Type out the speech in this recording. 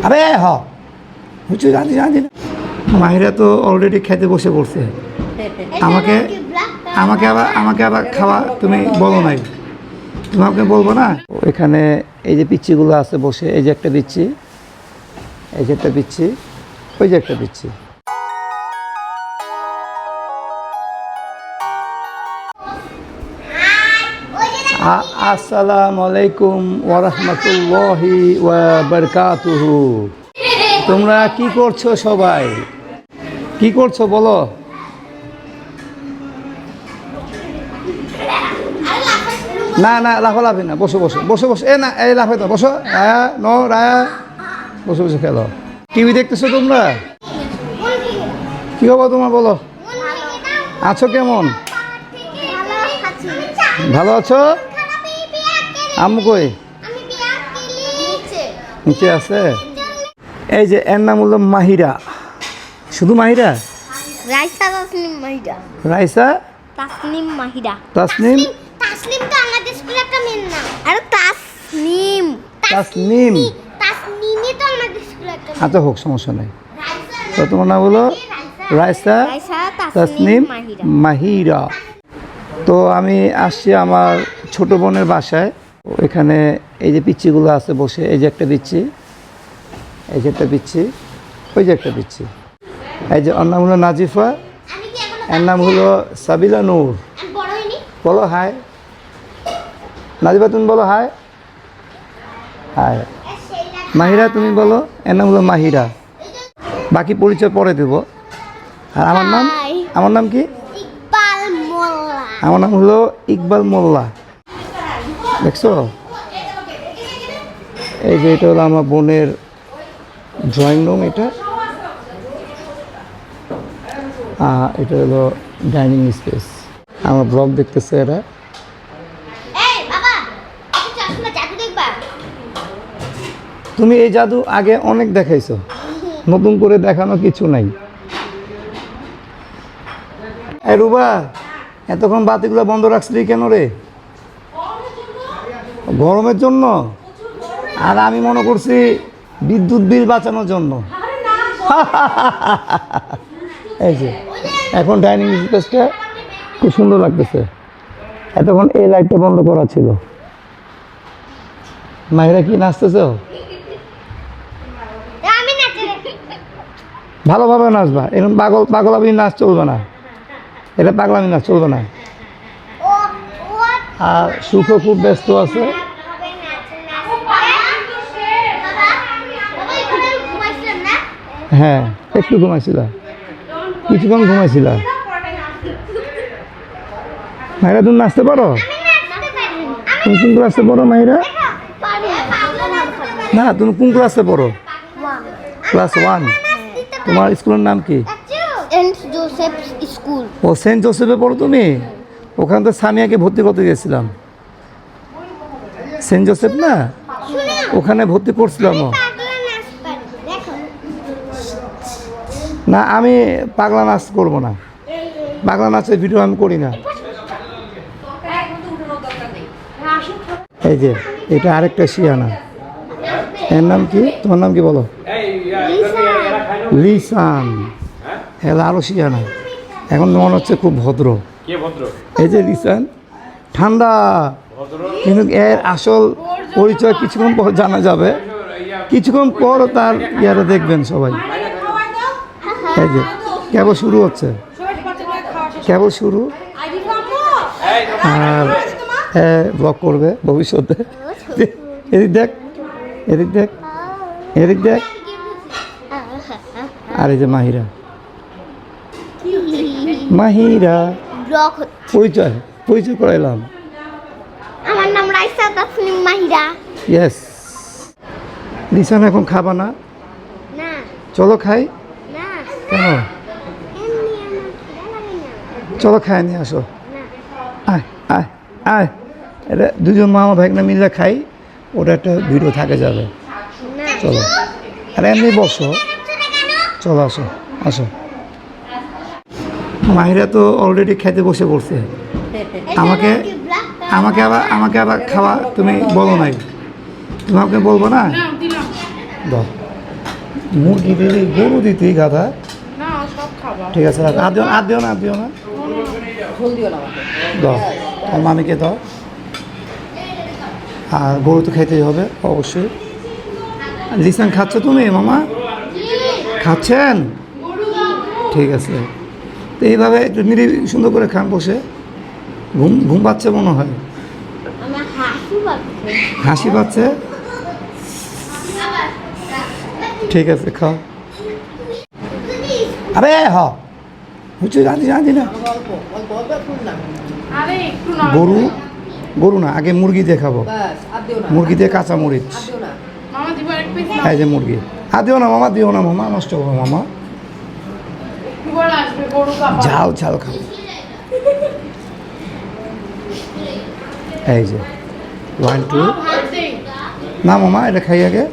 আরে বুঝছো জানি জানি না মাহিরা তো অলরেডি খেতে বসে পড়ছে আমাকে আমাকে আবার খাওয়া তুমি বলো নাই তোমাকে বলবো না এখানে এই যে পিচ্ছিগুলো আছে বসে এই যে একটা পিচ্ছি এই যে একটা পিচ্ছি ওই যে একটা পিচ্ছি আসসালামু আলাইকুম ওয়া রাহমাতুল্লাহি ওয়া বারাকাতুহু তোমরা কি করছো সবাই কি করছো বলো না না লাফালাফি না বসো বসো বসো বসো এ না এই লাফাই তো বসো রায়া নো রায়া বসে বসে খেলো টিভি দেখতেছো তোমরা কি হবো তোমার বলো আছো কেমন ভালো আছো আম্মু কই নিচে আছে এই যে এর নাম হলো মাহিরা শুধু মাহিরা রাইসা তাসনিম মাহিরা রাইসা তাসনিম মাহিরা তাসনিম তাসনিম তো আমাদের স্কুলে একটা মেন না আরে তাসনিম তাসনিম তাসনিমই তো আমাদের স্কুলে একটা আচ্ছা হোক সমস্যা নাই তো তোমার নাম হলো রাইসা রাইসা তাসনিম মাহিরা মাহিরা তো আমি আসছি আমার ছোট বোনের বাসায় এখানে এই যে পিচ্ছিগুলো আছে বসে এই যে একটা পিচ্ছি এই যে একটা পিচ্ছি ওই যে একটা পিচ্ছি এই যে ওর নাম হলো নাজিফা এর নাম হলো সাবিলা নূর বলো হাই নাজিফা তুমি বলো হাই হাই মাহিরা তুমি বলো এর নাম হলো মাহিরা বাকি পরিচয় পরে দেব আর আমার নাম কি ইকবাল মোল্লা আমার নাম হলো ইকবাল মোল্লা দেখছো এই যে এটা হলো আমার বোনের ড্রয়িং রুম এটা এটা হলো ডাইনিং স্পেস আমার ব্লগ দেখতেছে এরা এই বাবা তুমি চশমা জাদু দেখবা তুমি এই জাদু আগে অনেক দেখাইছো নতুন করে দেখানো কিছু নাই এই রুবা এতক্ষণ বাতিগুলো বন্ধ রাখছিলি কেন রে গরমের জন্য আর আমি মনে করছি বিদ্যুৎ বিল বাঁচানোর জন্য এই যে এখন ডাইনিং স্পেসটা খুব সুন্দর লাগতেছে এতক্ষণ এই লাইটটা বন্ধ করা ছিল মাহিরা কি নাচতেছো আমি নাচে ভালোভাবে নাচবা এরকম পাগলামি নাচ চলবে না এটা পাগলামি নাচ চলবে না ও ও আর সুখও খুব ব্যস্ত আছে হ্যাঁ একটু ঘুমাইছিল কিছুক্ষণ ঘুমাইছিল মাহিরা তুমি নাচতে পারো তুমি কোন ক্লাসে পড়ো মাহিরা না তুমি কোন ক্লাসে পড়ো ক্লাস 1 তোমার স্কুলের নাম কি সেন্ট জোসেফ স্কুল ও সেন্ট জোসেফে পড়ো তুমি ওখানে তো সামিয়াকে ভর্তি করতে গেছিলাম সেন্ট জোসেফ না ওখানে ভর্তি করছিলাম না আমি পাগলা নাচ করবো না পাগলা নাচের ভিডিও আমি করি না এই যে এটা আরেকটা শিয়ানা এর নাম কি তোমার নাম কি বলো লিসান এলা আরো শিয়ানা এখন মনে হচ্ছে খুব ভদ্র এই যে লিসান ঠান্ডা কিন্তু এর আসল পরিচয় কিছুক্ষণ পর জানা যাবে কিছুক্ষণ পর তার ইয়ারে দেখবেন সবাই এই যে কেবল শুরু হচ্ছে কেবল শুরু আর ব্লগ করবে ভবিষ্যতে এদিক দেখ এদিক দেখ এদিক দেখ আর এই যে মাহিরা মাহিরা ব্লক পরিচয় পরিচয় করাইলাম আমার নাম রাইসা তাসনিম মাহিরা ইয়েস লিসান এখন খাবা না না চলো খাই না কেন এমনি আমার খিদা লাগে না চলো খাই নিয়ে আসো না আয় আয় আয় এটা দুজন মামা ভাইকনা মিলে খাই ওটা একটা ভিডিও থাকে যাবে না চলো আর এমনি বসো চলো আসো আসো মাহিরা তো অলরেডি খেতে বসে পড়ছে আমাকে আমাকে আবার খাওয়া তুমি বলো নাই তোমাকে বলবো না দাও মুরগি দিলি গরু দিতি গাধা। না সব খাবার ঠিক আছে রাখ। আর দিও না, আর দিও না, আর দিও না। ঝোল দিও না আমাকে। দাও আর মামিকে দাও। আর গরু তো খাইতেই হবে অবশ্যই। লিসান খাচ্ছ তুমি মামা? খাচ্ছেন? ঠিক আছে। তো এইভাবে একটু নিরিবিলি সুন্দর করে খান বসে। ঘুম ঘুম পাচ্ছে মনে হয়। আমার হাসি পাচ্ছে। হাসি পাচ্ছে? ঠিক আছে খাও। আরে হ হচ্ছে রাঁধি রাঁধি না। অল্প অল্প অল্প ফুল না। আরে একটু গরু গরু না, আগে মুরগি দিয়ে খাবো। ব্যাস আর দিও না। মুরগি দিয়ে কাঁচা মরিচ। আর দিও না। মামা দিব এক পিস এই যে মুরগি। আর দিও না মামা, দিও না মামা, নষ্ট করো মামা। একটু বড় আসবে গরু কাপড় ঝাল ঝাল খাও। এই যে 1 2 ভাত দেই না মামা এটা খাই আগে।